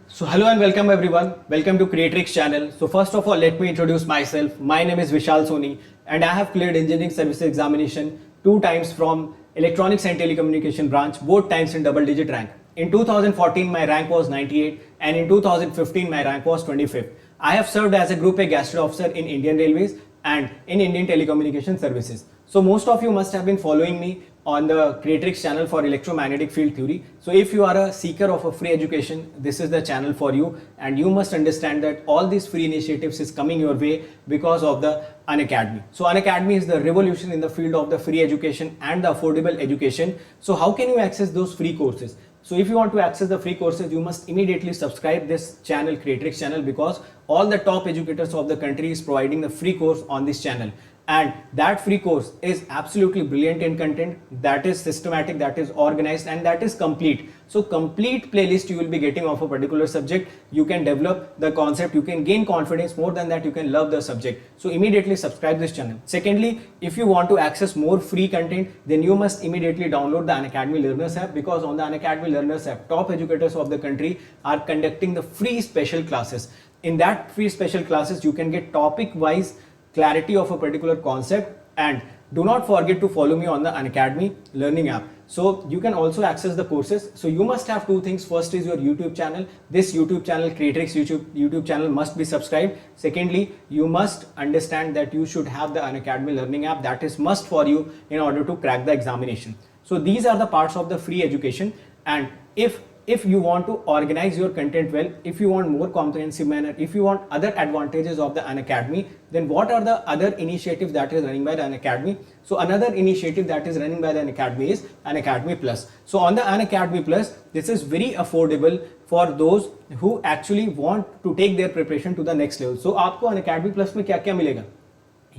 So hello and welcome everyone. Welcome to Kreatryx channel. So first of all, let me introduce myself. My name is Vishal Soni and I have cleared engineering services examination 2 times from electronics and telecommunication branch, both times in double digit rank. In 2014 my rank was 98 and in 2015 my rank was 25th. I have served as a Group A Gastro Officer in Indian Railways and in Indian Telecommunication Services. So most of you must have been following me on the Kreatryx channel for electromagnetic field theory. So if you are a seeker of a free education, this is the channel for you, and you must understand that all these free initiatives is coming your way because of the Unacademy. So Unacademy is the revolution in the field of the free education and the affordable education. So how can you access those free courses? So if you want to access the free courses, you must immediately subscribe this channel, Kreatryx channel, because all the top educators of the country is providing the free course on this channel. And that free course is absolutely brilliant in content, that is systematic, that is organized, and that is complete. So complete playlist you will be getting of a particular subject. You can develop the concept, you can gain confidence. More than that, you can love the subject. So immediately subscribe this channel. Secondly, if you want to access more free content, then you must immediately download the Unacademy Learners app, because on the Unacademy Learners app, top educators of the country are conducting the free special classes. In that free special classes, you can get topic wise clarity of a particular concept. And do not forget to follow me on the Unacademy Learning app. So you can also access the courses. So you must have two things. First is your YouTube channel. This YouTube channel, Kreatryx YouTube channel, must be subscribed. Secondly, you must understand that you should have the Unacademy Learning app. That is must for you in order to crack the examination. So these are the parts of the free education. And if you want to organize your content well, if you want more comprehensive manner, if you want other advantages of the Unacademy, then what are the other initiatives that is running by the Unacademy? So another initiative that is running by the Unacademy is Unacademy Plus. So on the Unacademy Plus, this is very affordable for those who actually want to take their preparation to the next level. So आपको Unacademy Plus में क्या क्या मिलेगा?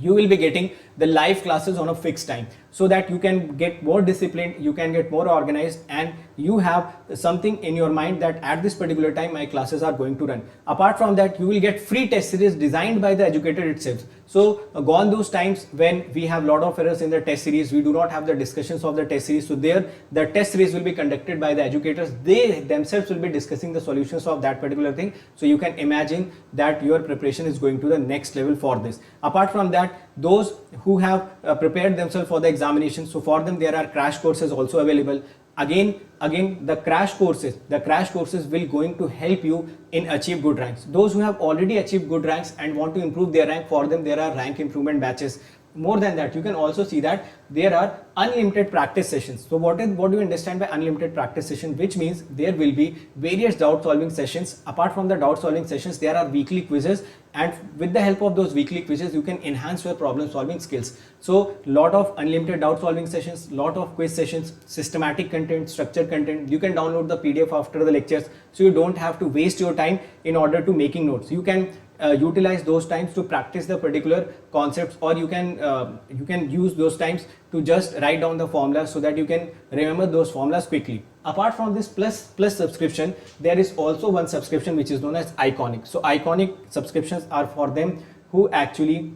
You will be getting the live classes on a fixed time, so that you can get more disciplined, you can get more organized, and you have something in your mind that at this particular time my classes are going to run. Apart from that, you will get free test series designed by the educator itself. So gone those times when we have lot of errors in the test series, we do not have the discussions of the test series. So there the test series will be conducted by the educators. They themselves will be discussing the solutions of that particular thing. So you can imagine that your preparation is going to the next level for this. Apart from that, those who have prepared themselves for the examination, so for them there are crash courses also available. Again the crash courses will going to help you in achieve good ranks. Those who have already achieved good ranks and want to improve their rank, for them there are rank improvement batches. More than that, you can also see that there are unlimited practice sessions. So what do you understand by unlimited practice session? Which means there will be various doubt solving sessions. Apart from the doubt solving sessions, there are weekly quizzes, and with the help of those weekly quizzes, you can enhance your problem solving skills. So lot of unlimited doubt solving sessions, lot of quiz sessions, systematic content, structured content. You can download the PDF after the lectures, so you don't have to waste your time in order to making notes. You can utilize those times to practice the particular concepts, or you can use those times to just write down the formulas so that you can remember those formulas quickly. Apart from this plus subscription, there is also one subscription which is known as Iconic. So Iconic subscriptions are for them who actually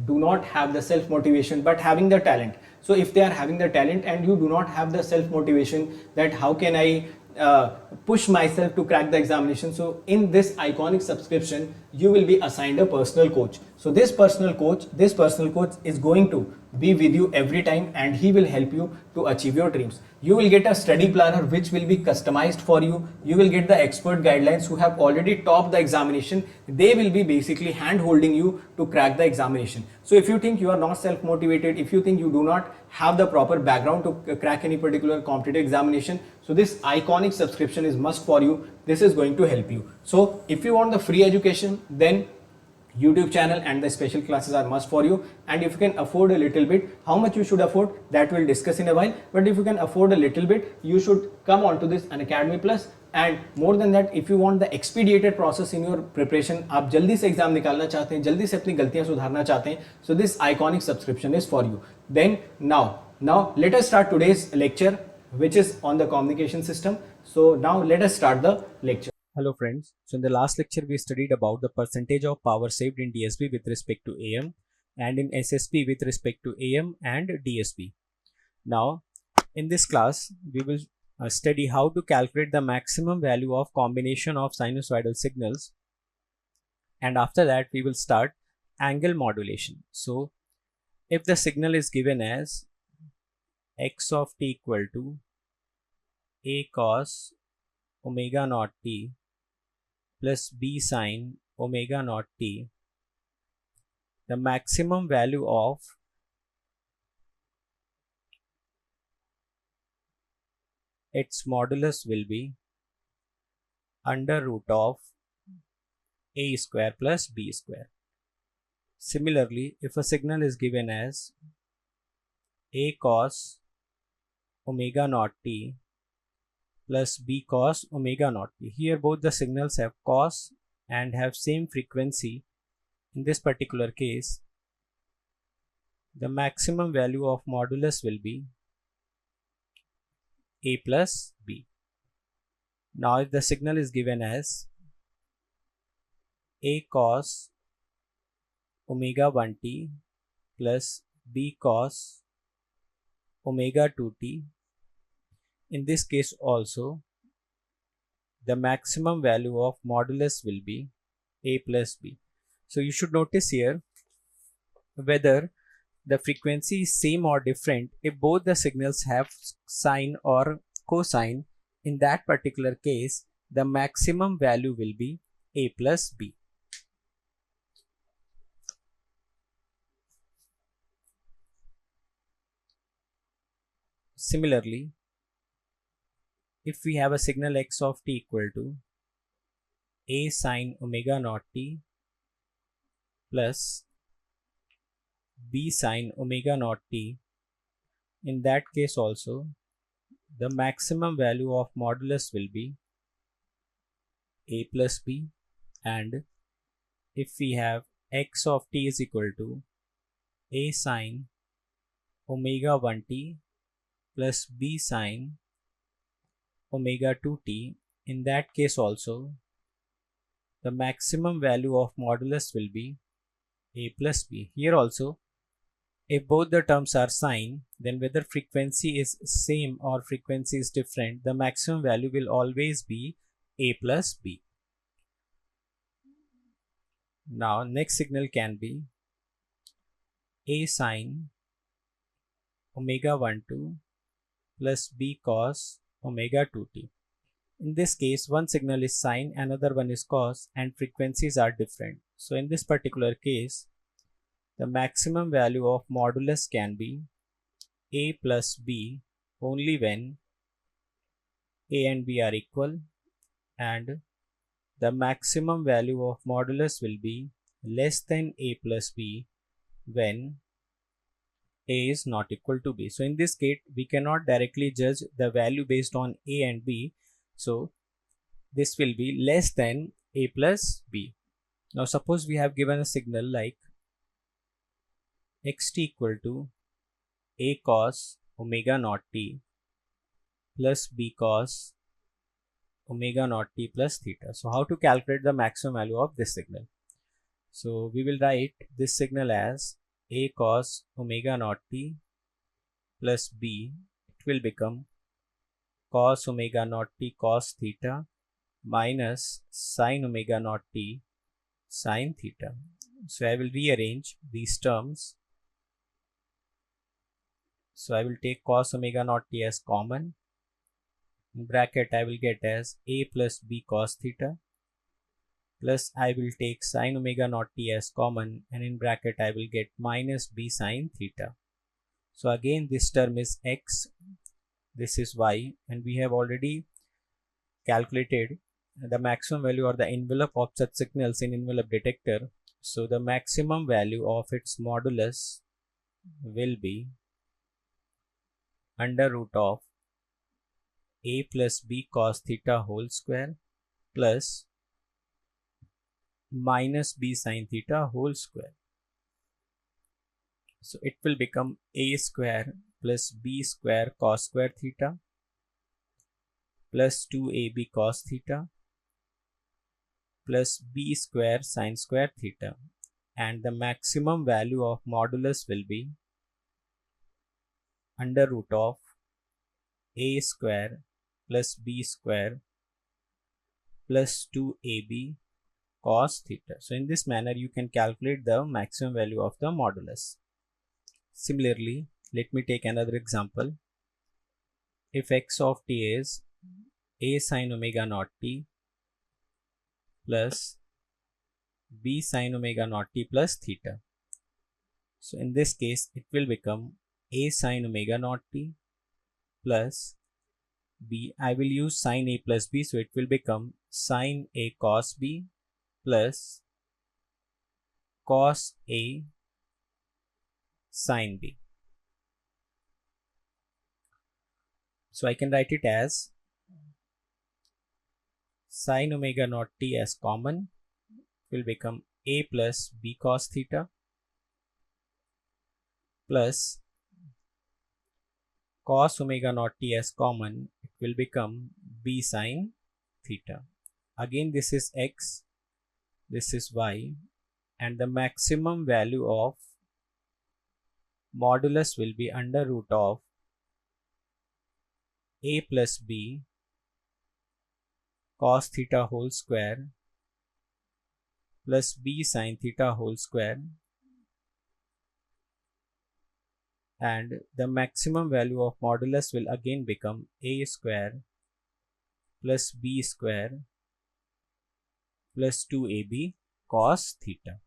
do not have the self motivation but having the talent. So if they are having the talent and you do not have the self motivation, that how can I push myself to crack the examination, so in this Iconic subscription you will be assigned a personal coach. So this personal coach is going to be with you every time, and he will help you to achieve your dreams. You will get a study planner which will be customized for you. You will get the expert guidelines who have already topped the examination. They will be basically hand holding you to crack the examination. So if you think you are not self motivated, if you think you do not have the proper background to crack any particular competitive examination, so this Iconic subscription is must for you. This is going to help you. So if you want the free education, then YouTube channel and the special classes are must for you. And if you can afford a little bit, how much you should afford, that we'll discuss in a while. But if you can afford a little bit, you should come on to this Unacademy Plus. And more than that, if you want the expedited process in your preparation, आप जल्दी से exam निकालना चाहते हैं, जल्दी से अपनी गलतियां सुधारना चाहते हैं, so this Iconic subscription is for you. Then now let us start today's lecture, which is on the communication system. So now let us start the lecture. Hello friends, so in the last lecture we studied about the percentage of power saved in DSP with respect to AM and in SSP with respect to AM and DSP. Now in this class we will study how to calculate the maximum value of combination of sinusoidal signals, and after that we will start angle modulation. So if the signal is given as x of t equal to a cos omega naught t plus b sin omega naught t, the maximum value of its modulus will be under root of a square plus b square. Similarly, if a signal is given as a cos omega naught t plus b cos omega naught t, here both the signals have cos and have same frequency. In this particular case, the maximum value of modulus will be a plus b. Now if the signal is given as a cos omega 1t plus b cos omega 2t, in this case also the maximum value of modulus will be a plus b. So you should notice here whether the frequency is same or different. If both the signals have sine or cosine, in that particular case the maximum value will be a plus b. Similarly, if we have a signal x of t equal to a sin omega naught t plus b sin omega naught t, in that case also the maximum value of modulus will be a plus b. And if we have x of t is equal to a sin omega 1t plus b sin omega 2t, in that case also the maximum value of modulus will be a plus b. Here also, if both the terms are sine, then whether frequency is same or frequency is different, the maximum value will always be a plus b. Now next signal can be a sin omega 12 plus b cos omega 2t. In this case, one signal is sine, another one is cos, and frequencies are different. So in this particular case, the maximum value of modulus can be a plus b only when a and b are equal, and the maximum value of modulus will be less than a plus b when a is not equal to b. So in this case, we cannot directly judge the value based on a and b. So this will be less than a plus b. Now suppose we have given a signal like xt equal to a cos omega naught t plus b cos omega naught t plus theta. So how to calculate the maximum value of this signal? So we will write this signal as a cos omega naught t plus b. It will become cos omega naught t cos theta minus sin omega naught t sin theta. So I will rearrange these terms. So I will take cos omega naught t as common. In bracket I will get as a plus b cos theta, plus I will take sin omega naught t as common, and in bracket I will get minus b sin theta. So again this term is x, this is y, and we have already calculated the maximum value or the envelope of such signals in envelope detector. So the maximum value of its modulus will be under root of a plus b cos theta whole square plus minus b sin theta whole square. So it will become a square plus b square cos square theta plus 2ab cos theta plus b square sin square theta, and the maximum value of modulus will be under root of a square plus b square plus 2ab cos theta. So in this manner you can calculate the maximum value of the modulus. Similarly, let me take another example. If x of t is a sin omega naught t plus b sin omega naught t plus theta. So in this case it will become a sin omega naught t plus b. I will use sin a plus b, so it will become sin a cos b plus cos a sin b. So I can write it as sin omega naught t as common will become a plus b cos theta plus cos omega naught t as common, it will become b sin theta. Again this is x, this is y, and the maximum value of modulus will be under root of a plus b cos theta whole square plus b sin theta whole square, and the maximum value of modulus will again become a square plus b square plus 2ab cos theta.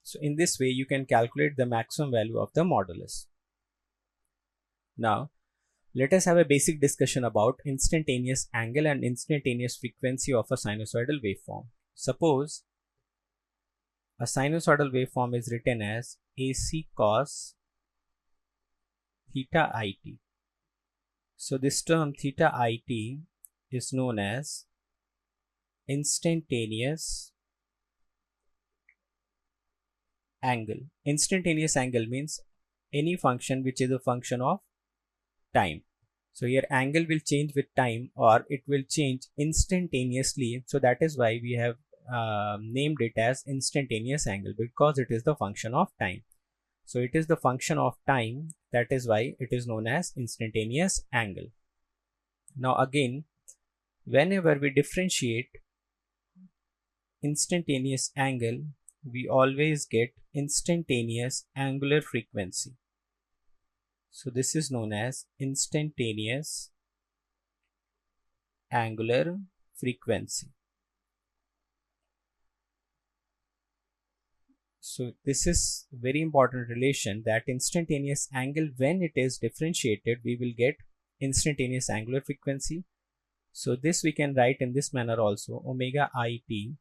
So in this way you can calculate the maximum value of the modulus. Now let us have a basic discussion about instantaneous angle and instantaneous frequency of a sinusoidal waveform. Suppose a sinusoidal waveform is written as AC cos theta it. So this term theta it is known as instantaneous angle. Instantaneous angle means any function which is a function of time. So here angle will change with time or it will change instantaneously. So that is why we have named it as instantaneous angle, because it is the function of time. So it is the function of time, that is why it is known as instantaneous angle. Now again, whenever we differentiate instantaneous angle, we always get instantaneous angular frequency. So this is known as instantaneous angular frequency. So this is very important relation, that instantaneous angle, when it is differentiated, we will get instantaneous angular frequency. So this we can write in this manner also. Omega it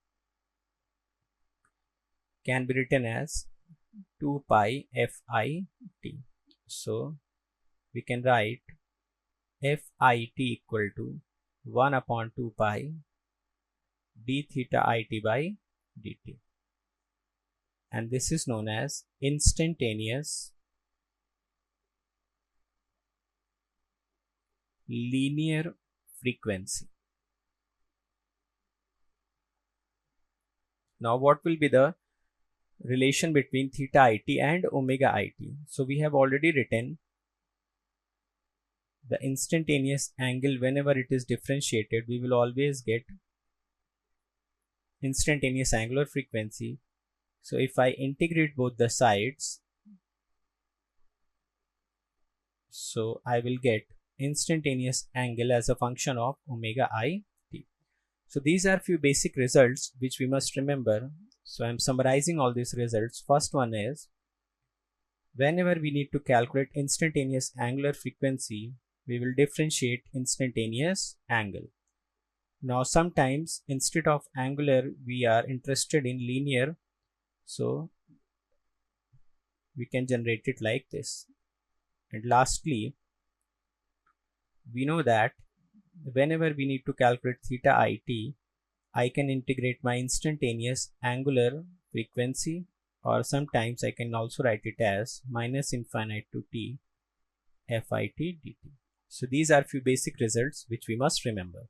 can be written as 2 pi fit. So we can write fit equal to 1 upon 2 pi d theta it by dt, and this is known as instantaneous linear frequency. Now what will be the relation between theta it and omega it? So we have already written the instantaneous angle, whenever it is differentiated, we will always get instantaneous angular frequency. So if I integrate both the sides, so I will get instantaneous angle as a function of omega it. So these are few basic results which we must remember. So I am summarizing all these results. First one is, whenever we need to calculate instantaneous angular frequency, we will differentiate instantaneous angle. Now sometimes instead of angular we are interested in linear, so we can generate it like this. And lastly, we know that whenever we need to calculate theta it, I can integrate my instantaneous angular frequency, or sometimes I can also write it as minus infinite to t fit dt. So these are few basic results which we must remember.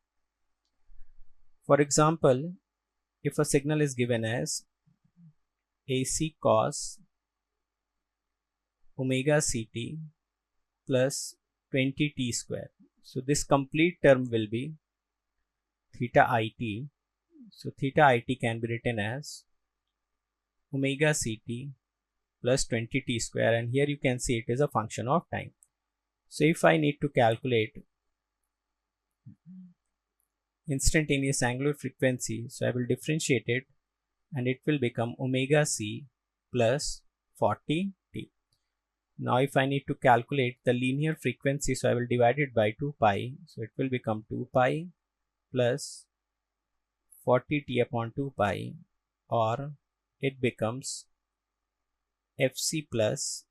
For example, if a signal is given as AC cos omega ct plus 20t square. So this complete term will be theta it. So theta it can be written as omega ct plus 20t square, and here you can see it is a function of time. So if I need to calculate instantaneous angular frequency, so I will differentiate it and it will become omega c plus 40t. Now if I need to calculate the linear frequency, so I will divide it by 2 pi, so it will become 2 pi plus 40t upon 2 pi, or it becomes fc plus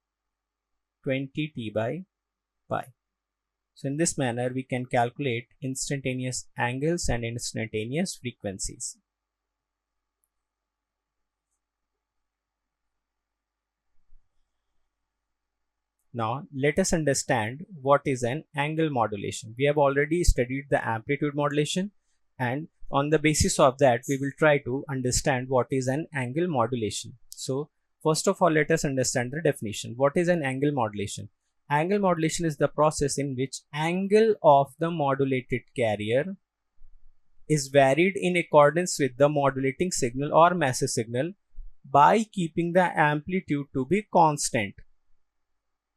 20t by pi. So in this manner we can calculate instantaneous angles and instantaneous frequencies. Now let us understand what is an angle modulation. We have already studied the amplitude modulation, and on the basis of that we will try to understand what is an angle modulation. So first of all, let us understand the definition. What is an angle modulation? Angle modulation is the process in which angle of the modulated carrier is varied in accordance with the modulating signal or message signal by keeping the amplitude to be constant,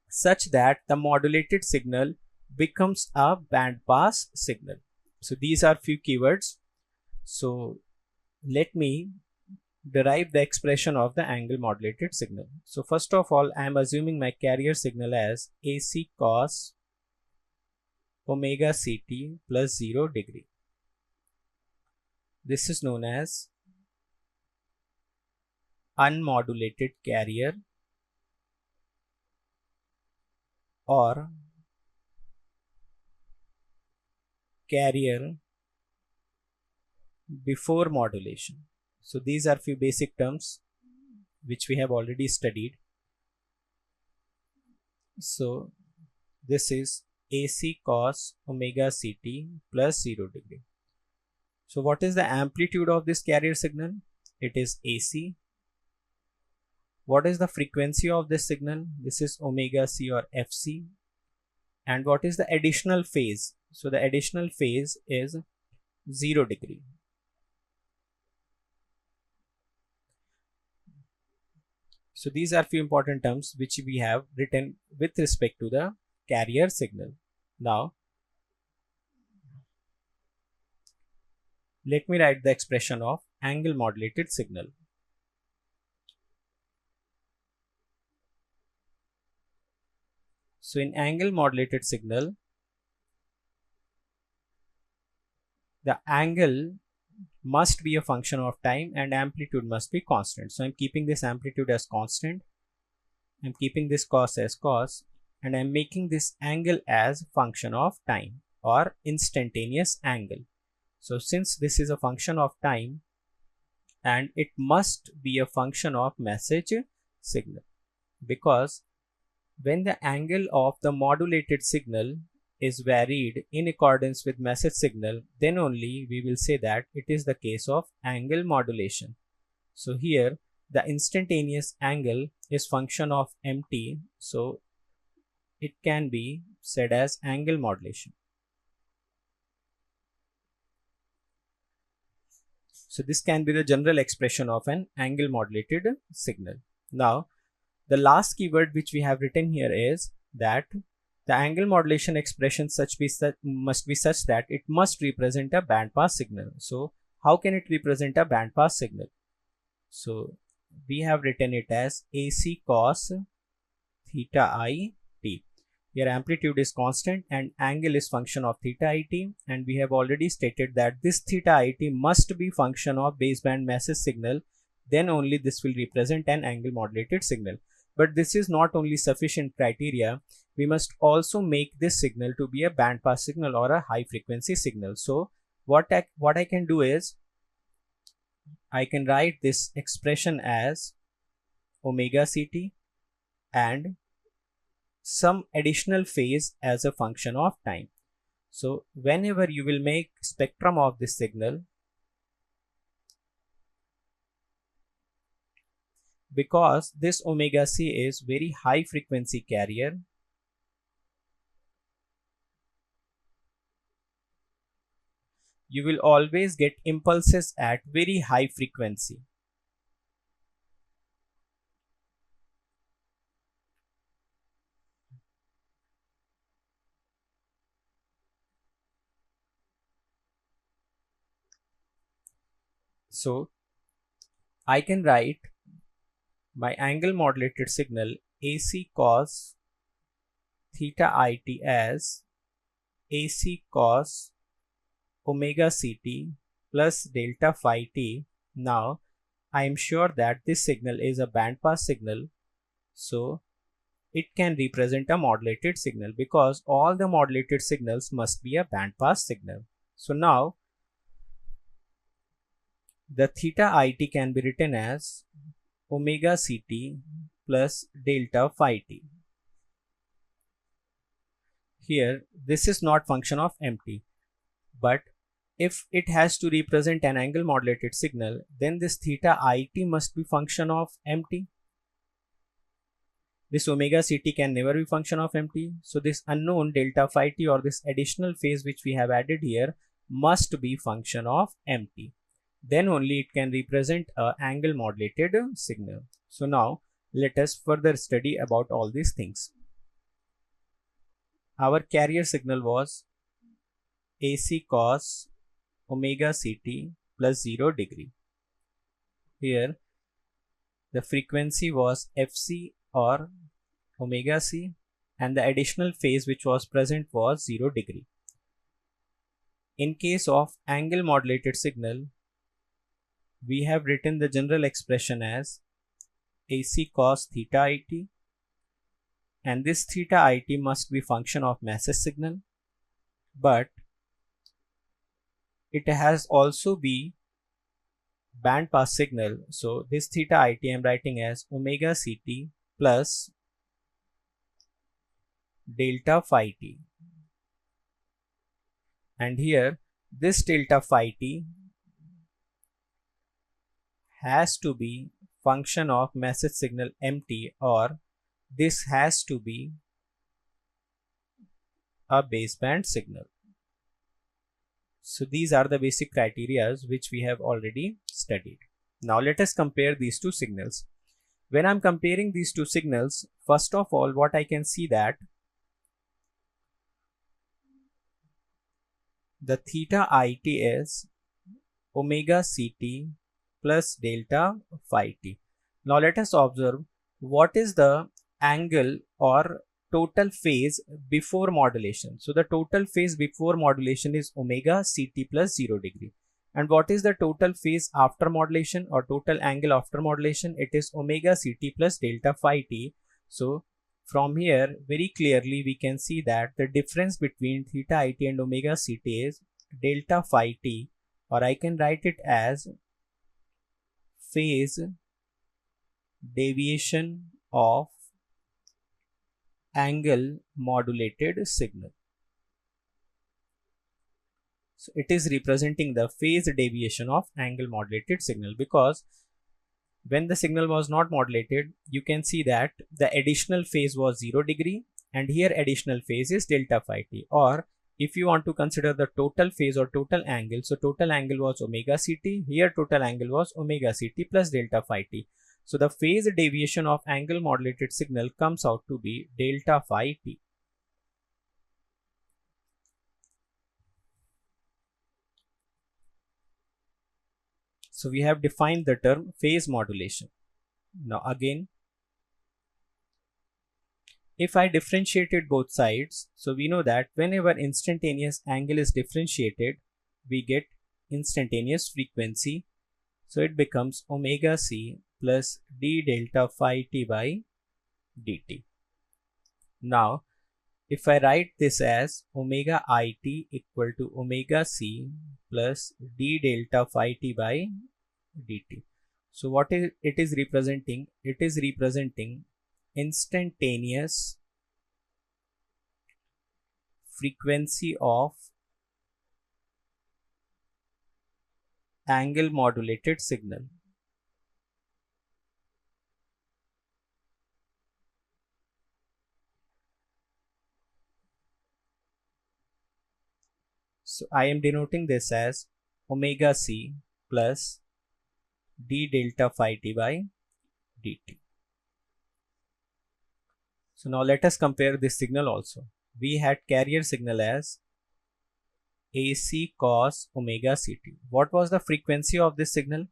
such that the modulated signal becomes a bandpass signal. So these are few keywords. So let me derive the expression of the angle modulated signal. So first of all, I am assuming my carrier signal as AC cos omega ct plus 0 degree. This is known as unmodulated carrier or carrier before modulation. So these are few basic terms which we have already studied. So this is AC cos omega ct plus 0 degree. So what is the amplitude of this carrier signal? It is AC. What is the frequency of this signal? This is omega c or fc. And what is the additional phase? So the additional phase is 0 degree. So these are few important terms which we have written with respect to the carrier signal. Now let me write the expression of angle modulated signal. So in angle modulated signal, the angle must be a function of time and amplitude must be constant. So I'm keeping this amplitude as constant, I'm keeping this cos as cos, and I'm making this angle as function of time or instantaneous angle. So since this is a function of time and it must be a function of message signal, because when the angle of the modulated signal is varied in accordance with message signal, then only we will say that it is the case of angle modulation. So here the instantaneous angle is function of mt, so it can be said as angle modulation. So this can be the general expression of an angle modulated signal. Now the last keyword which we have written here is that the angle modulation expression must be such that it must represent a bandpass signal. So how can it represent a bandpass signal? So we have written it as AC cos theta I t. Here amplitude is constant and angle is function of theta it, and we have already stated that this theta it must be function of baseband message signal, then only this will represent an angle modulated signal. But this is not only sufficient criteria, we must also make this signal to be a bandpass signal or a high frequency signal. So what I can do is I can write this expression as omega ct and some additional phase as a function of time. So whenever you will make spectrum of this signal, because this omega c is very high frequency carrier, you will always get impulses at very high frequency. So I can write my angle modulated signal AC cos theta IT as AC cos omega CT plus delta phi t. Now I am sure that this signal is a bandpass signal, so it can represent a modulated signal because all the modulated signals must be a bandpass signal. So now the theta IT can be written as omega CT plus delta phi t. Here this is not function of MT, but if it has to represent an angle modulated signal, then this theta IT must be function of MT. This omega CT can never be function of MT. So this unknown delta phi t or this additional phase which we have added here must be function of MT. Then only it can represent a angle modulated signal. So now let us further study about all these things. Our carrier signal was AC cos omega CT plus 0 degree. Here the frequency was FC or omega c and the additional phase which was present was 0 degree. In case of angle modulated signal, we have written the general expression as AC cos theta IT, and this theta IT must be function of message signal, but it has also be bandpass signal. So this theta IT I am writing as omega CT plus delta phi t, and here this delta phi t has to be function of message signal MT, or this has to be a baseband signal. So these are the basic criteria which we have already studied. Now let us compare these two signals. When I'm comparing these two signals, first of all, what I can see that the theta IT is omega CT plus delta phi t. Now let us observe what is the angle or total phase before modulation. So the total phase before modulation is omega CT plus 0 degree. And what is the total phase after modulation or total angle after modulation? It is omega CT plus delta phi t. So from here very clearly we can see that the difference between theta IT and omega CT is delta phi t, or I can write it as phase deviation of angle modulated signal. So it is representing the phase deviation of angle modulated signal, because when the signal was not modulated, you can see that the additional phase was 0 degree and here additional phase is delta phi t. Or if you want to consider the total phase or total angle, so total angle was omega CT, here total angle was omega CT plus delta phi t. So the phase deviation of angle modulated signal comes out to be delta phi t. So we have defined the term phase modulation. Now again, if I differentiated both sides, so we know that whenever instantaneous angle is differentiated, we get instantaneous frequency. So it becomes omega c plus d delta phi t by dt. Now, if I write this as omega it equal to omega c plus d delta phi t by dt. So what is it is representing? It is representing instantaneous frequency of angle modulated signal. So I am denoting this as omega c plus d delta phi t by dt. So now let us compare this signal also. We had carrier signal as AC cos omega ct. What was the frequency of this signal?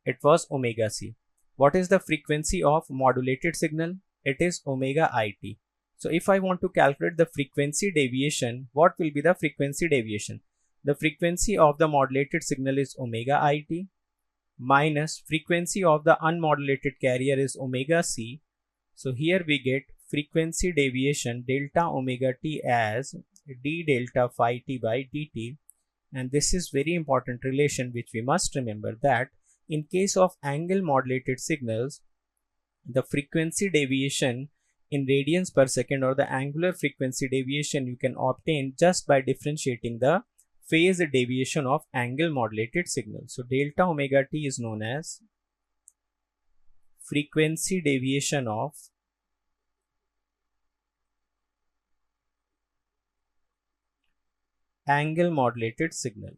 It was omega c. What is the frequency of modulated signal? It is omega it. So if I want to calculate the frequency deviation, what will be the frequency deviation? The frequency of the modulated signal is omega it minus frequency of the unmodulated carrier is omega c. So here we get frequency deviation delta omega t as d delta phi t by dt, and this is very important relation which we must remember, that in case of angle modulated signals, the frequency deviation in radians per second or the angular frequency deviation you can obtain just by differentiating the phase deviation of angle modulated signal. So delta omega t is known as frequency deviation of angle modulated signal.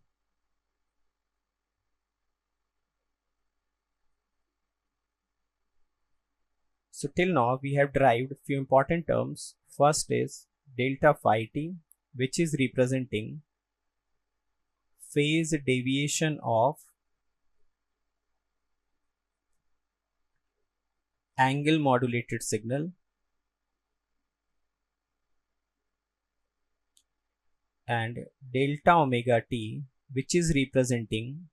So till now we have derived few important terms. First is delta phi t, which is representing phase deviation of angle modulated signal, and delta omega t, which is representing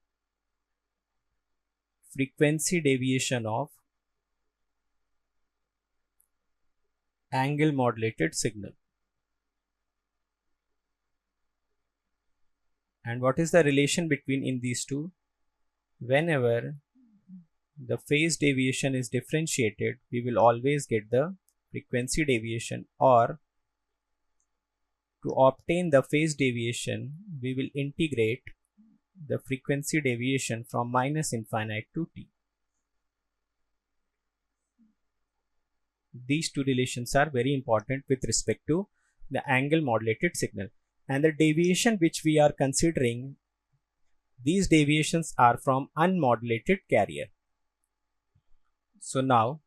frequency deviation of angle modulated signal. And what is the relation between in these two? Whenever the phase deviation is differentiated, we will always get the frequency deviation, or to obtain the phase deviation, we will integrate the frequency deviation from minus infinite to t. These two relations are very important with respect to the angle modulated signal. And the deviation which we are considering, these deviations are from unmodulated carrier. So now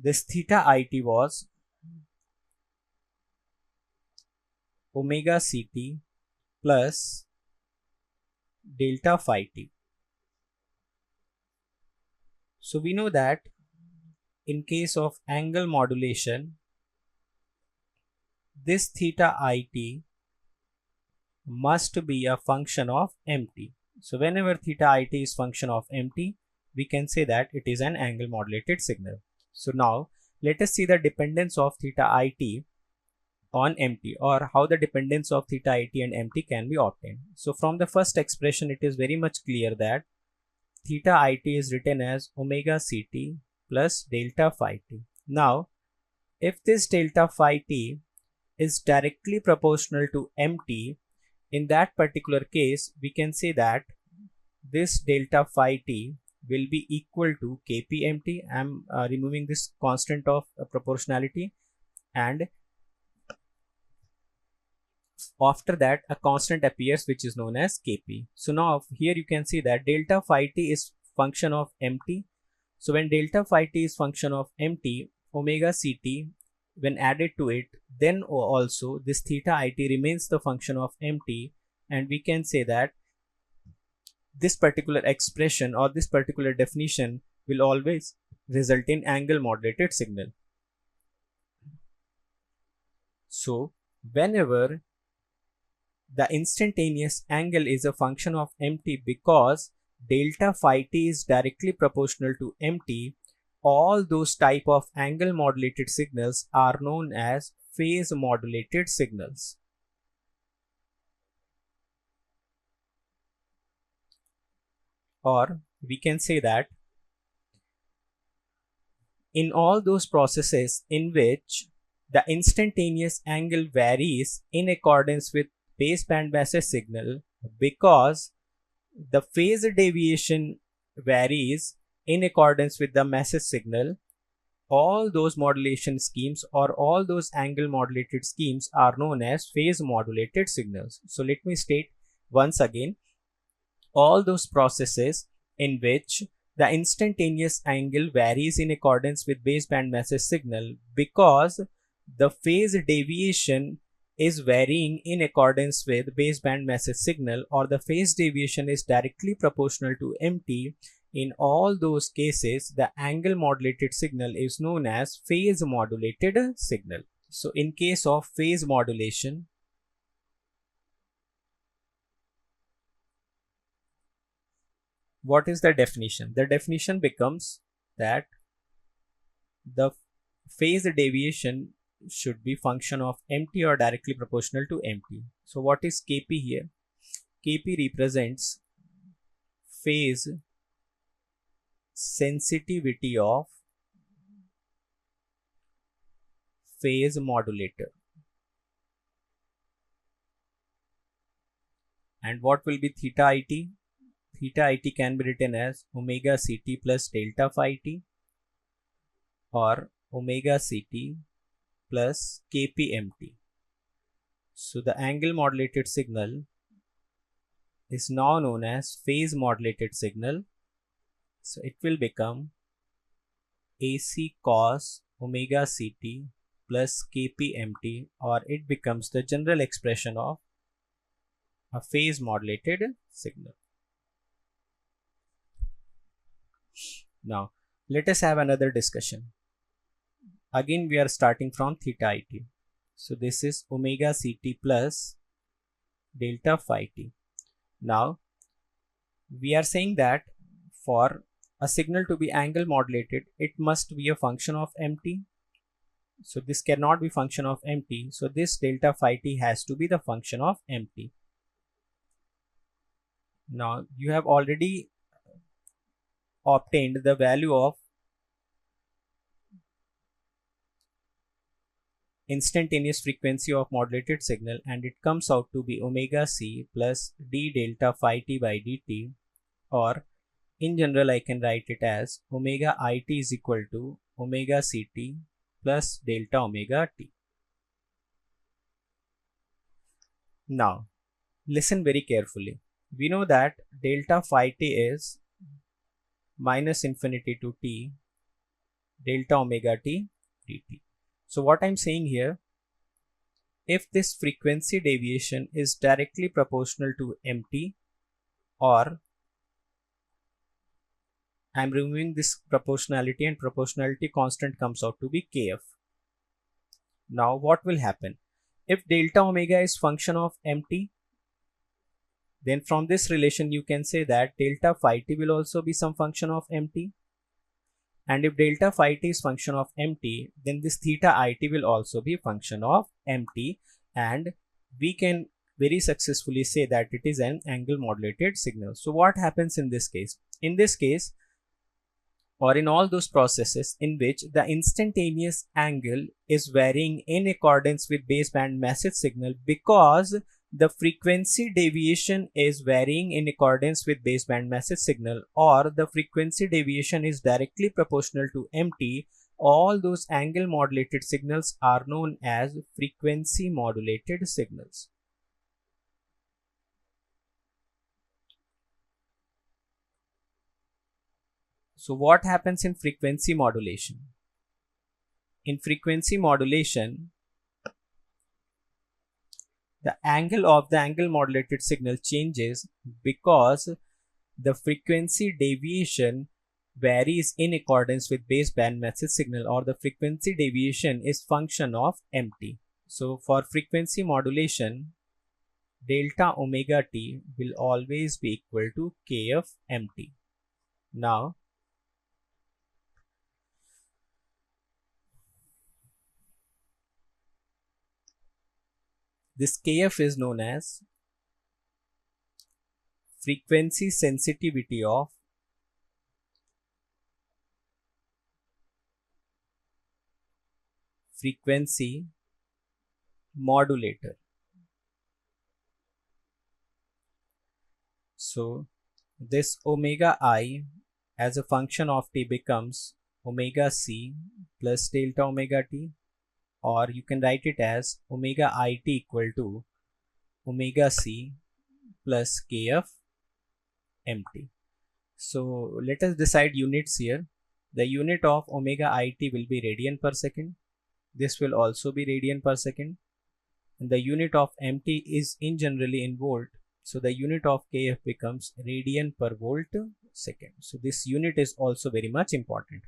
this theta it was omega ct plus delta phi t. So we know that in case of angle modulation, this theta it must be a function of mt. So whenever theta it is function of mt, we can say that it is an angle modulated signal. So now let us see the dependence of theta it on mt, or how the dependence of theta it and mt can be obtained. So from the first expression, it is very much clear that theta it is written as omega ct plus delta phi t. Now if this delta phi t is directly proportional to mt, in that particular case we can say that this delta phi t will be equal to kpmt. I am removing this constant of proportionality, and after that a constant appears which is known as kp. So now here you can see that delta phi t is function of mt. So when delta phi t is function of mt, omega ct when added to it, then also this theta it remains the function of mt, and we can say that this particular expression or this particular definition will always result in angle modulated signal. So whenever the instantaneous angle is a function of mt, because delta phi t is directly proportional to mt, all those type of angle modulated signals are known as phase modulated signals. Or we can say that in all those processes in which the instantaneous angle varies in accordance with baseband message signal, because the phase deviation varies in accordance with the message signal, all those modulation schemes or all those angle modulated schemes are known as phase modulated signals. So let me state once again, all those processes in which the instantaneous angle varies in accordance with baseband message signal because the phase deviation is varying in accordance with baseband message signal, or the phase deviation is directly proportional to MT. In all those cases, the angle modulated signal is known as phase modulated signal. So in case of phase modulation, what is the definition? The definition becomes that the phase deviation should be function of MT or directly proportional to MT. So what is Kp here? Kp represents phase sensitivity of phase modulator. And what will be theta it? Theta it can be written as omega ct plus delta phi t, or omega ct plus kpmt. So the angle modulated signal is now known as phase modulated signal. So it will become AC cos omega ct plus kpmt, or it becomes the general expression of a phase modulated signal. Now let us have another discussion. Again we are starting from theta it. So this is omega ct plus delta phi t. Now we are saying that for a signal to be angle modulated, it must be a function of MT. So this cannot be function of MT. So this delta phi t has to be the function of MT. Now you have already obtained the value of instantaneous frequency of modulated signal, and it comes out to be omega c plus d delta phi t by dt, or in general I can write it as omega it is equal to omega ct plus delta omega t. Now listen very carefully. We know that delta phi t is minus infinity to t delta omega t dt. So what I'm saying here, if this frequency deviation is directly proportional to MT, or I'm removing this proportionality and proportionality constant comes out to be Kf. Now what will happen? If delta omega is function of MT, then from this relation you can say that delta phi t will also be some function of MT. And if delta phi t is function of MT, then this theta it will also be function of MT, and we can very successfully say that it is an angle modulated signal. So what happens in this case? In this case, or in all those processes in which the instantaneous angle is varying in accordance with baseband message signal because the frequency deviation is varying in accordance with baseband message signal, or the frequency deviation is directly proportional to MT, all those angle modulated signals are known as frequency modulated signals. So what happens in frequency modulation? In frequency modulation, the angle of the angle modulated signal changes because the frequency deviation varies in accordance with baseband message signal, or the frequency deviation is function of MT. So for frequency modulation, delta omega t will always be equal to Kf MT. Now this Kf is known as frequency sensitivity of frequency modulator. So this omega I as a function of t becomes omega c plus delta omega t, or you can write it as omega it equal to omega c plus kf mt. So let us decide units here. The unit of omega it will be radian per second. This will also be radian per second. And the unit of mt is in generally in volt. So the unit of kf becomes radian per volt second. So this unit is also very much important.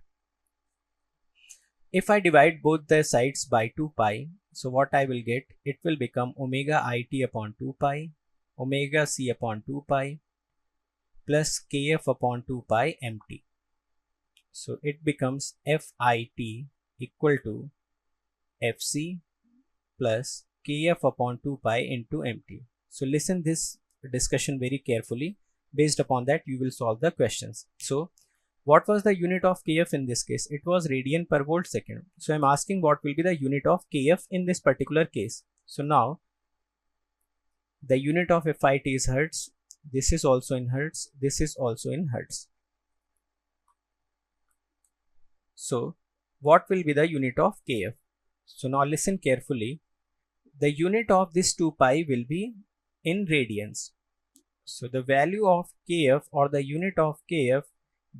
If I divide both the sides by 2 pi, so what I will get, it will become omega it upon 2 pi, omega c upon 2 pi, plus kf upon 2 pi mt. So it becomes fit equal to fc plus kf upon 2 pi into mt. So listen this discussion very carefully. Based upon that, you will solve the questions. So what was the unit of kf in this case? It was radian per volt second. So I'm asking what will be the unit of kf in this particular case. So now the unit of fit is hertz. This is also in hertz. This is also in hertz. So what will be the unit of kf? So now listen carefully. The unit of this 2 pi will be in radians. So the value of kf or the unit of kf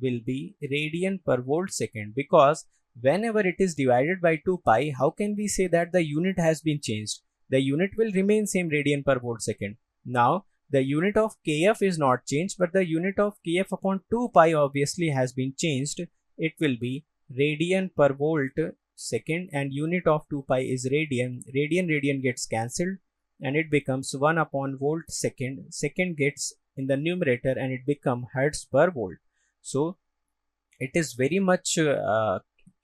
will be radian per volt second, because whenever it is divided by 2 pi, how can we say that the unit has been changed? The unit will remain same, radian per volt second. Now the unit of kf is not changed, but the unit of kf upon 2 pi obviously has been changed. It will be radian per volt second, and unit of 2 pi is radian. Radian gets cancelled and it becomes 1 upon volt second. Second gets in the numerator and it becomes hertz per volt. So it is very much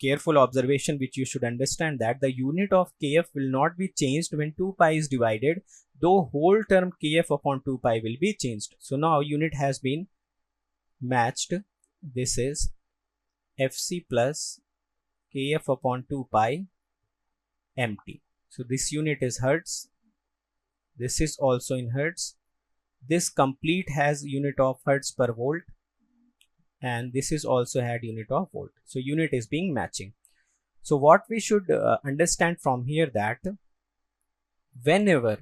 careful observation which you should understand, that the unit of kf will not be changed when 2 pi is divided, though whole term kf upon 2 pi will be changed. So now unit has been matched. This is fc plus kf upon 2 pi mt. So this unit is hertz. This is also in hertz. This complete has unit of hertz per volt, and this is also had unit of volt. So unit is being matching. So what we should understand from here, that whenever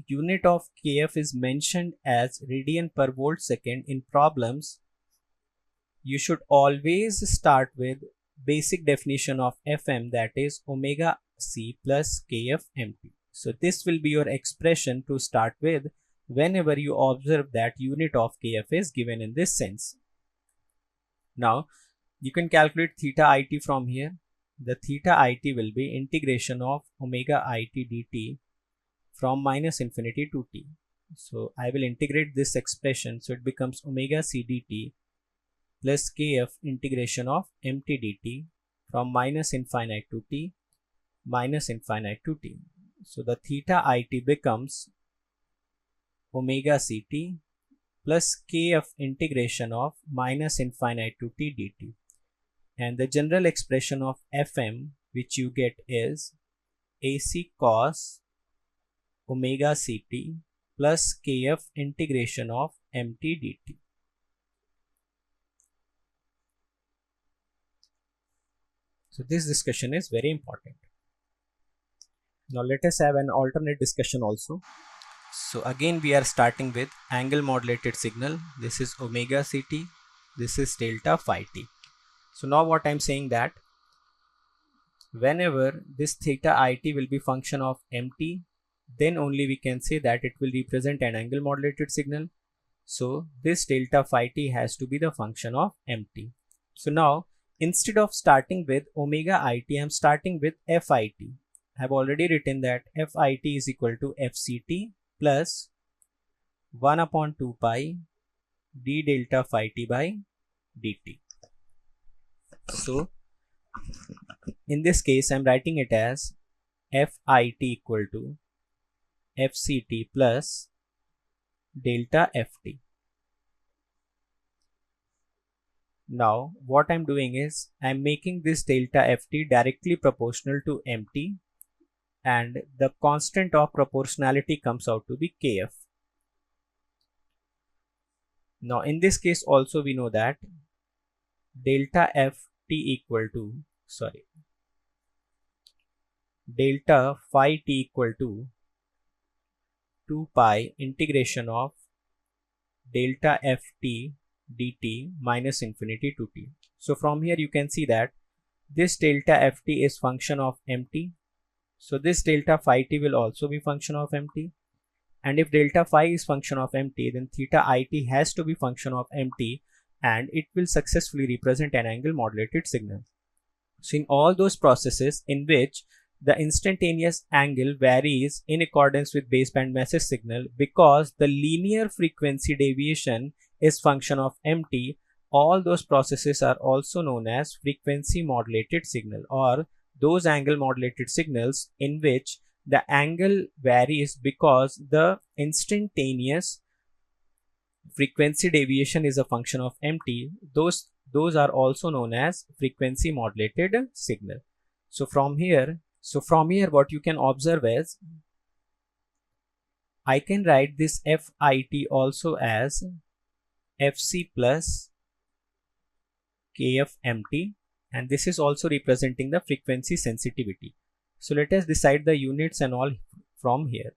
unit of kf is mentioned as radian per volt second in problems, you should always start with basic definition of fm, that is omega c plus kf mt. So this will be your expression to start with whenever you observe that unit of kf is given in this sense. Now you can calculate theta it from here. The theta it will be integration of omega it dt from minus infinity to t. So I will integrate this expression, so it becomes omega c dt plus kf integration of mt dt from minus infinite to t minus infinite to t. So the theta it becomes omega ct plus kf integration of minus infinite to t dt, and the general expression of fm which you get is ac cos omega ct plus kf integration of mt dt. So this discussion is very important. Now let us have an alternate discussion also. So again we are starting with angle modulated signal. This is omega ct, this is delta phi t. So now what I am saying, that whenever this theta it will be function of mt, then only we can say that it will represent an angle modulated signal. So this delta phi t has to be the function of mt. So now instead of starting with omega it, I am starting with fit. I have already written that fit is equal to fct plus 1 upon 2 pi d delta phi t by dt. So in this case I am writing it as fit equal to fct plus delta ft. Now what I am doing is I am making this delta ft directly proportional to mt, and the constant of proportionality comes out to be kf. Now in this case also we know that delta f t equal to, delta phi t equal to 2 pi integration of delta f t dt minus infinity to t. So from here you can see that this delta ft is function of mt. So this delta phi t will also be function of mt. And if delta phi is function of mt, then theta it has to be function of mt, and it will successfully represent an angle modulated signal. So in all those processes in which the instantaneous angle varies in accordance with baseband message signal, because the linear frequency deviation is function of mt, all those processes are also known as frequency modulated signal, or those angle modulated signals in which the angle varies because the instantaneous frequency deviation is a function of mt. Those are also known as frequency modulated signal. So from here what you can observe is, I can write this fit also as fc plus kfmt, and this is also representing the frequency sensitivity. So let us decide the units and all from here.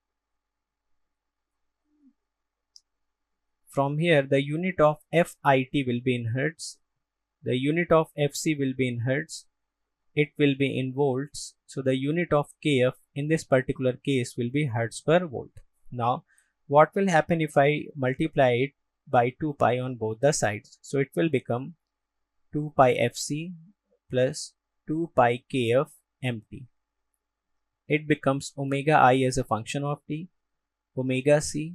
From here, the unit of fit will be in hertz, the unit of fc will be in hertz, it will be in volts. So the unit of kf in this particular case will be hertz per volt. Now what will happen if I multiply it by 2 pi on both the sides? So it will become 2 pi fc plus 2 pi kf mt. It becomes omega I as a function of t, omega c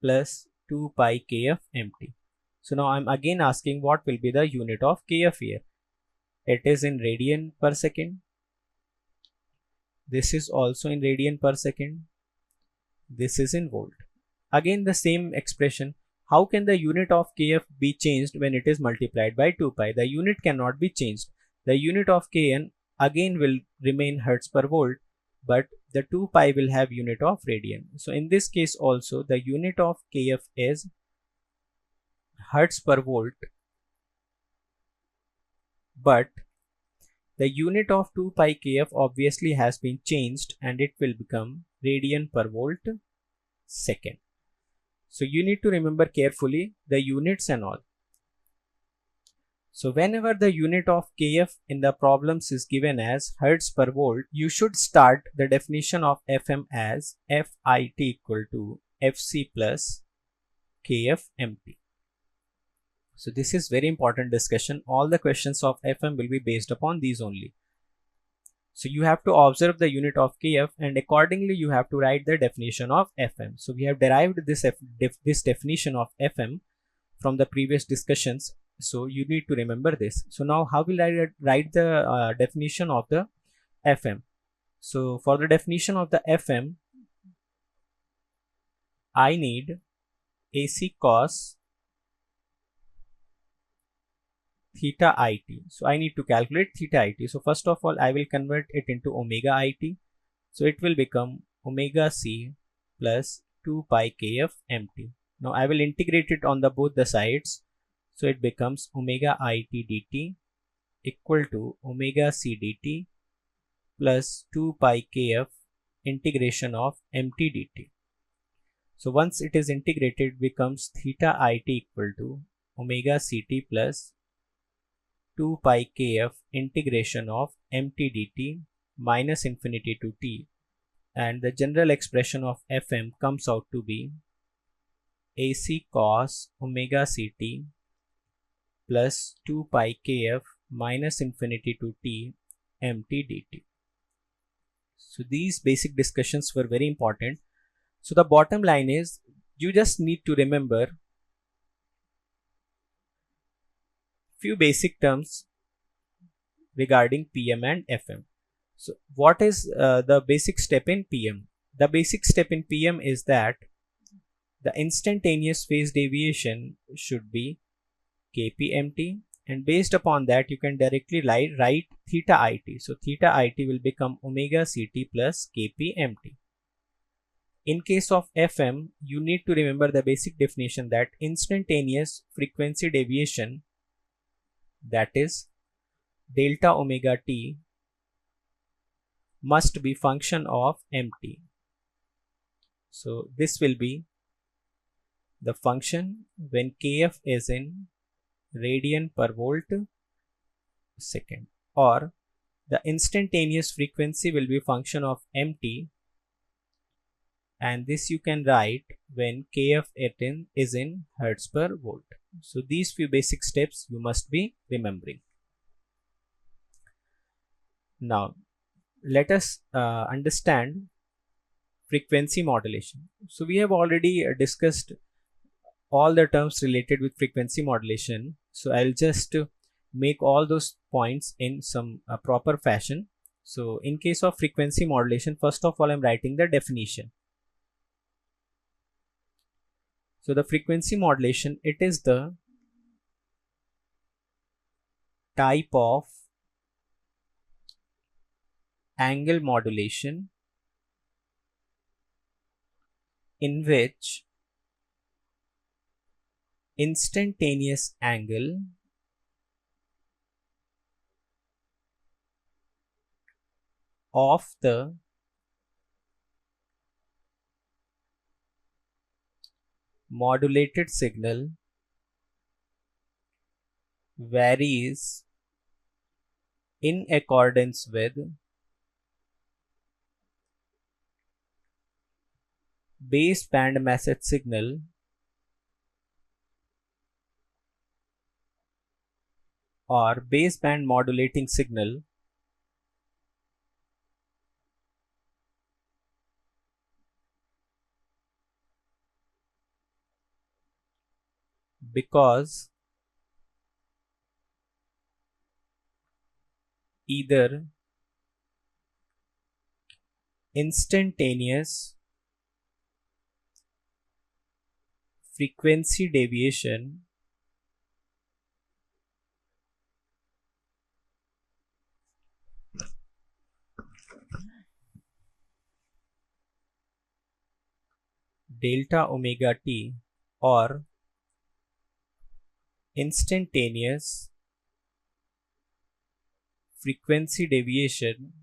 plus 2 pi kf mt. So now I'm again asking what will be the unit of kf here. It is in radian per second. This is also in radian per second. This is in volt. Again the same expression. How can the unit of kf be changed when it is multiplied by 2 pi? The unit cannot be changed. The unit of kn again will remain hertz per volt, but the 2 pi will have unit of radian. So in this case also the unit of kf is hertz per volt, but the unit of 2 pi kf obviously has been changed and it will become radian per volt second. So you need to remember carefully the units and all. So whenever the unit of kf in the problems is given as hertz per volt, you should start the definition of fm as fit equal to fc plus kf mt. So this is very important discussion. All the questions of FM will be based upon these only. So you have to observe the unit of kf and accordingly you have to write the definition of FM. So we have derived this definition of FM from the previous discussions. So you need to remember this. So now how will I write the definition of the FM? So for the definition of the FM, I need AC cos theta it. So I need to calculate theta it. So first of all I will convert it into omega it. So it will become omega c plus 2 pi kf mt. Now I will integrate it on the both the sides. So it becomes omega it dt equal to omega c dt plus 2 pi kf integration of mt dt. So once it is integrated, it becomes theta it equal to omega ct plus 2 pi kf integration of mt dt minus infinity to t, and the general expression of fm comes out to be AC cos omega ct plus 2 pi kf minus infinity to t mt dt. So these basic discussions were very important. So the bottom line is you just need to remember few basic terms regarding PM and FM. So what is the basic step in PM? The basic step in PM is that the instantaneous phase deviation should be kpmt, and based upon that you can directly write theta it. So theta it will become omega ct plus kpmt. In case of FM, you need to remember the basic definition that instantaneous frequency deviation that is delta omega t must be function of mt. So this will be the function when kf is in radian per volt second, or the instantaneous frequency will be function of mt, and this you can write when kf is in hertz per volt. So these few basic steps you must be remembering. Now let us understand frequency modulation. So we have already discussed all the terms related with frequency modulation. So I'll just make all those points in some proper fashion. So in case of frequency modulation, first of all I'm writing the definition. So the frequency modulation, it is the type of angle modulation in which instantaneous angle of the modulated signal varies in accordance with baseband message signal or baseband modulating signal because either instantaneous frequency deviation delta omega t or instantaneous frequency deviation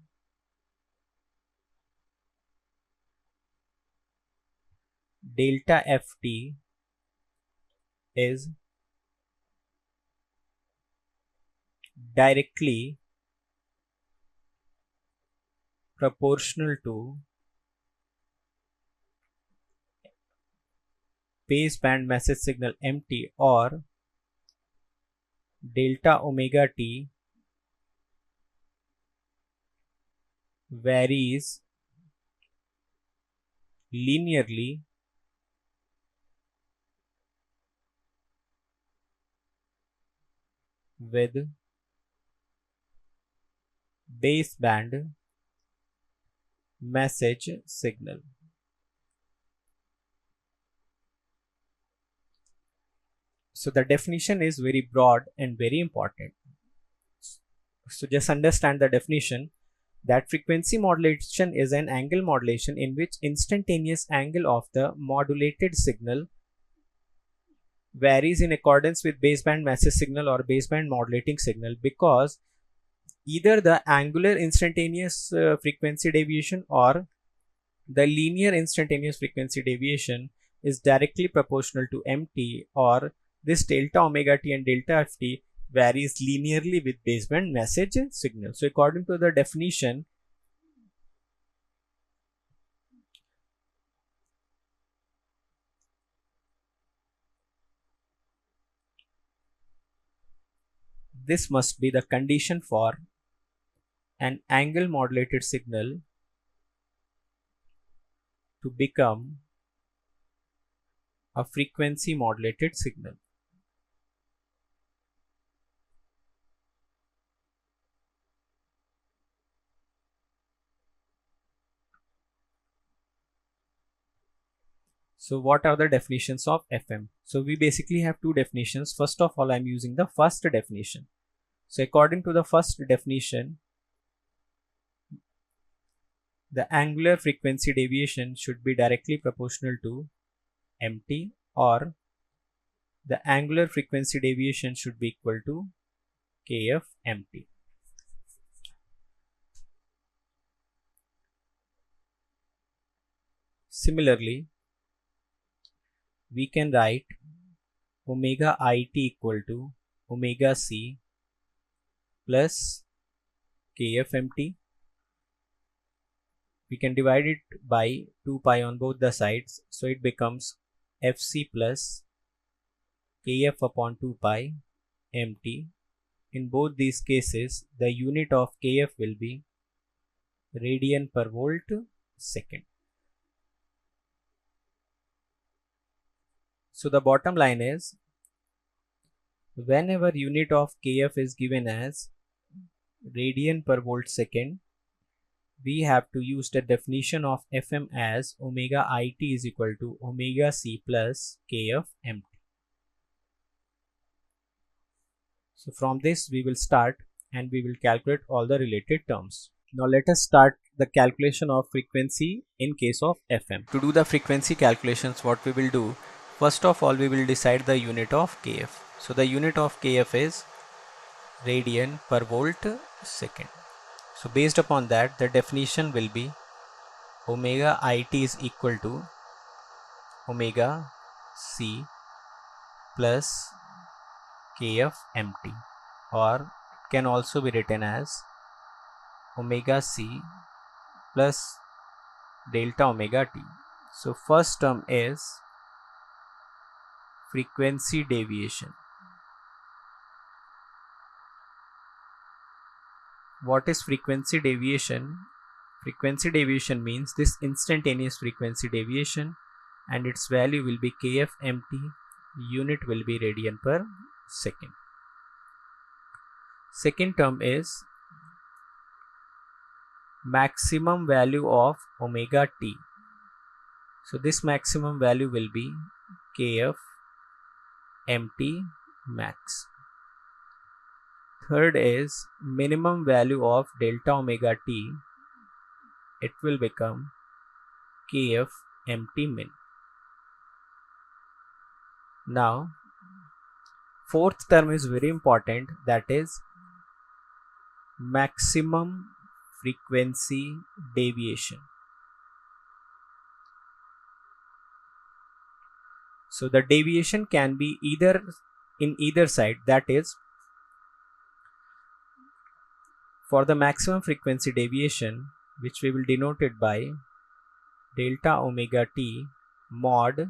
delta ft is directly proportional to baseband message signal mt, or delta omega t varies linearly with baseband message signal. So the definition is very broad and very important. So just understand the definition, that frequency modulation is an angle modulation in which instantaneous angle of the modulated signal varies in accordance with baseband message signal or baseband modulating signal because either the angular instantaneous frequency deviation or the linear instantaneous frequency deviation is directly proportional to mt, or this delta omega t and delta ft varies linearly with baseband message signal. So according to the definition, this must be the condition for an angle modulated signal to become a frequency modulated signal. So what are the definitions of FM? So we basically have two definitions. First of all, I'm using the first definition. So according to the first definition, the angular frequency deviation should be directly proportional to mt, or the angular frequency deviation should be equal to kf empty. Similarly, we can write omega it equal to omega c plus kf empty. We can divide it by 2 pi on both the sides, so it becomes fc plus kf upon 2 pi empty. In both these cases, the unit of kf will be radian per volt second. So the bottom line is, whenever unit of kf is given as radian per volt second, we have to use the definition of Fm as omega it is equal to omega c plus kf empty. So from this we will start and we will calculate all the related terms. Now let us start the calculation of frequency in case of Fm. To do the frequency calculations, what we will do, first of all we will decide the unit of kf. So the unit of kf is radian per volt second. So based upon that, the definition will be omega it is equal to omega c plus kf empty, or can also be written as omega c plus delta omega t. So first term is frequency deviation. What is frequency deviation? Frequency deviation means this instantaneous frequency deviation, and its value will be kf empty, unit will be radian per second. Second term is maximum value of omega t. So this maximum value will be kf empty max. Third is minimum value of delta omega t. It will become kf empty min. Now fourth term is very important, that is maximum frequency deviation. So the deviation can be either in either side, that is, for the maximum frequency deviation, which we will denote it by delta omega t mod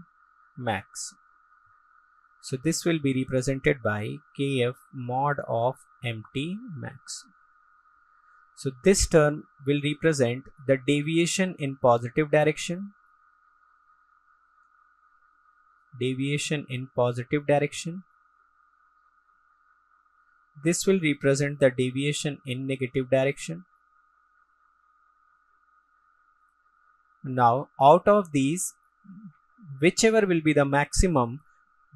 max. So this will be represented by kf mod of empty max. So this term will represent the deviation in positive direction. Deviation in positive direction. This will represent the deviation in negative direction. Now out of these, whichever will be the maximum,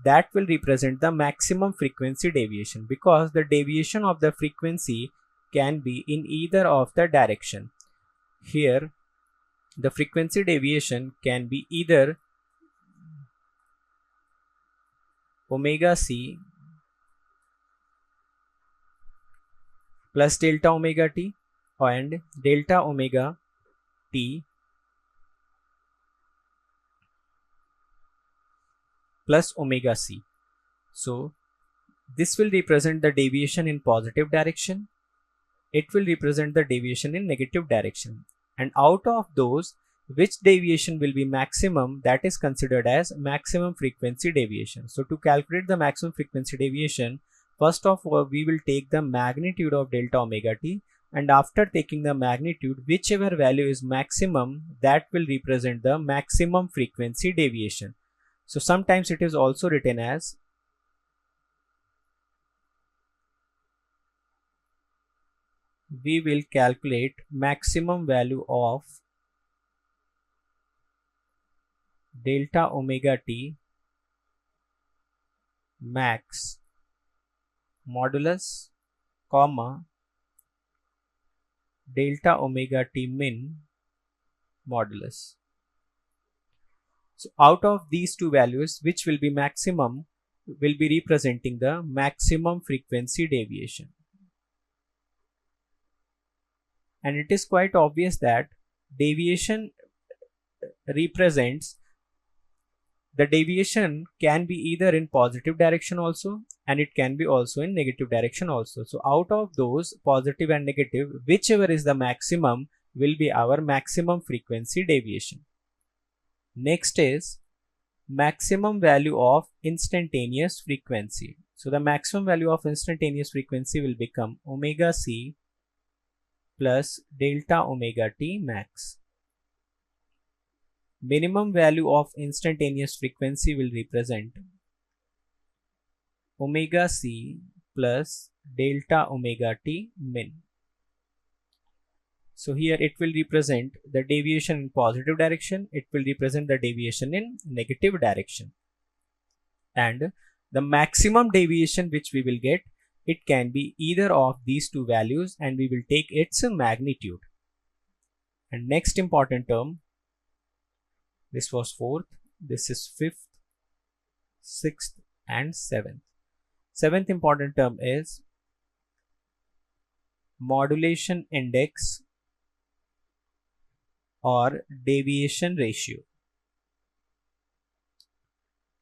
that will represent the maximum frequency deviation, because the deviation of the frequency can be in either of the direction. Here the frequency deviation can be either omega c plus delta omega t and delta omega t plus omega c. So this will represent the deviation in positive direction. It will represent the deviation in negative direction. And out of those, which deviation will be maximum, that is considered as maximum frequency deviation. So to calculate the maximum frequency deviation, first of all we will take the magnitude of delta omega t, and after taking the magnitude, whichever value is maximum, that will represent the maximum frequency deviation. So sometimes it is also written as we will calculate maximum value of delta omega t max modulus comma delta omega t min modulus. So out of these two values, which will be maximum will be representing the maximum frequency deviation. and it is quite obvious that deviation represents, the deviation can be either in positive direction also, and it can be also in negative direction also. So out of those positive and negative, whichever is the maximum will be our maximum frequency deviation. Next is maximum value of instantaneous frequency. So the maximum value of instantaneous frequency will become omega c plus delta omega t max. Minimum value of instantaneous frequency will represent omega c plus delta omega t min. So here it will represent the deviation in positive direction, it will represent the deviation in negative direction, and the maximum deviation which we will get, it can be either of these two values, and we will take its magnitude. And next important term, this was 4th, this is 5th, 6th and 7th. 7th important term is modulation index or deviation ratio.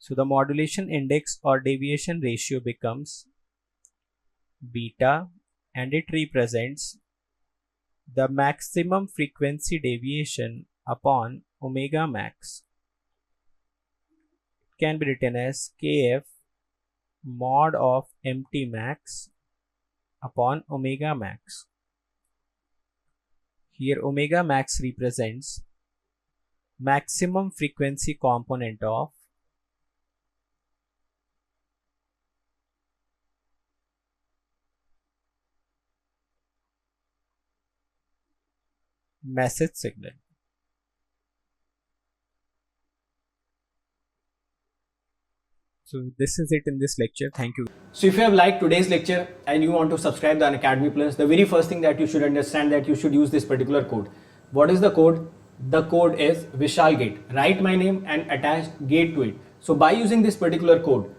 So the modulation index or deviation ratio becomes beta, and it represents the maximum frequency deviation upon omega max. It can be written as kf mod of mt max upon omega max. Here omega max represents maximum frequency component of message signal. So this is it in this lecture. Thank you. So if you have liked today's lecture and you want to subscribe to Unacademy Plus, the very first thing that you should understand that you should use this particular code. What is the code? The code is VishalGate. Write my name and attach GATE to it. So by using this particular code,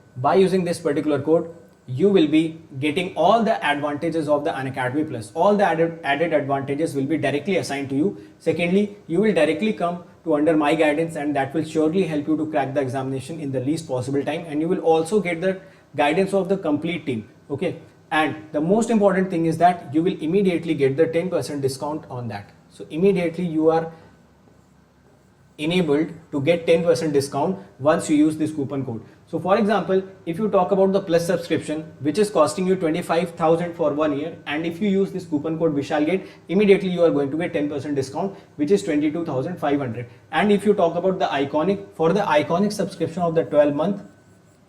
you will be getting all the advantages of the Unacademy Plus. All the added advantages will be directly assigned to you. Secondly, you will directly come to under my guidance, and that will surely help you to crack the examination in the least possible time, and you will also get the guidance of the complete team. Okay, and the most important thing is that you will immediately get the 10% discount on that. So immediately you are enabled to get 10% discount once you use this coupon code. So for example, if you talk about the Plus subscription, which is costing you 25,000 for 1 year, and if you use this coupon code VishalGate, immediately you are going to get 10% discount, which is 22,500. And if you talk about the Iconic, for the Iconic subscription of the 12 month,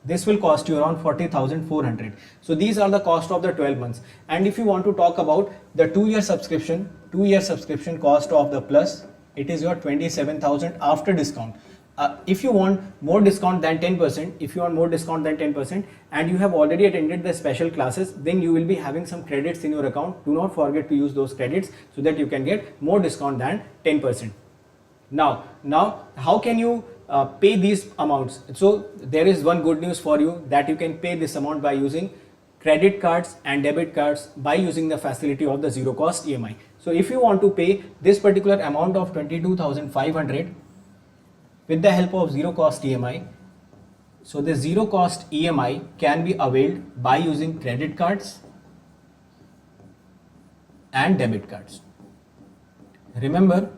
this will cost you around 40,400. So these are the cost of the 12 months. And if you want to talk about the 2-year subscription, 2-year subscription cost of the Plus, it is your 27,000 after discount. If you want more discount than 10%, and you have already attended the special classes, then you will be having some credits in your account. Do not forget to use those credits so that you can get more discount than 10%. Now how can you pay these amounts? So there is one good news for you, that you can pay this amount by using credit cards and debit cards by using the facility of the zero cost EMI. So if you want to pay this particular amount of 22,500 with the help of zero cost EMI, so the zero cost EMI can be availed by using credit cards and debit cards. Remember,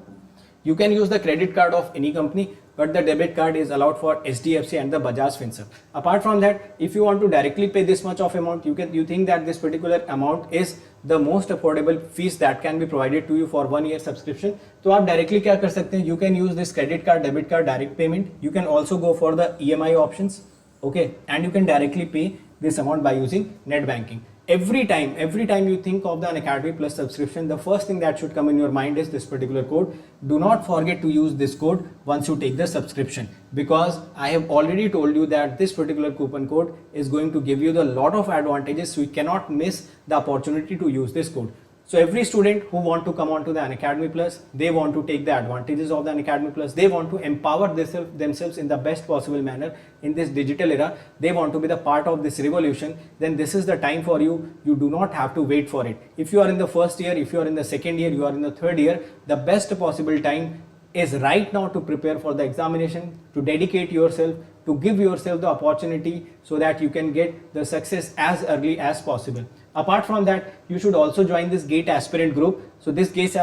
you can use the credit card of any company, but the debit card is allowed for HDFC and the Bajaj Finserv. Apart from that, if you want to directly pay this much of amount, you think that this particular amount is the most affordable fees that can be provided to you for 1 year subscription, तो आप directly क्या कर सकते हैं? You can use this credit card, debit card, direct payment. You can also go for the EMI options, okay, and you can directly pay this amount by using net banking. Every time you think of the Unacademy Plus subscription, the first thing that should come in your mind is this particular code. Do not forget to use this code once you take the subscription, because I have already told you that this particular coupon code is going to give you the lot of advantages, so you cannot miss the opportunity to use this code. So every student who want to come on to the Unacademy Plus, they want to take the advantages of the Unacademy Plus, they want to empower themselves in the best possible manner in this digital era, they want to be the part of this revolution, then this is the time for you. You do not have to wait for it. If you are in the first year, if you are in the second year, you are in the third year, the best possible time is right now to prepare for the examination, to dedicate yourself, to give yourself the opportunity so that you can get the success as early as possible. Apart from that, you should also join this GATE aspirant group. So this GATE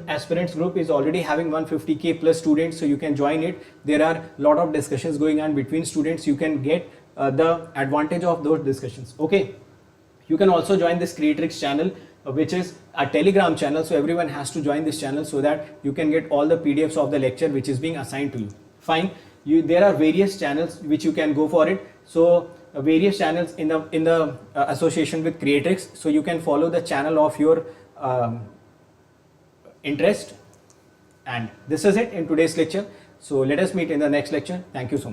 aspirants group is already having 150k plus students, so you can join it. There are a lot of discussions going on between students. You can get the advantage of those discussions. Okay, you can also join this Kreatryx channel, which is a Telegram channel. So everyone has to join this channel so that you can get all the PDFs of the lecture which is being assigned to you. Fine. There are various channels which you can go for it. So various channels in the association with Kreatryx. So you can follow the channel of your interest. And this is it in today's lecture. So let us meet in the next lecture. Thank you so much.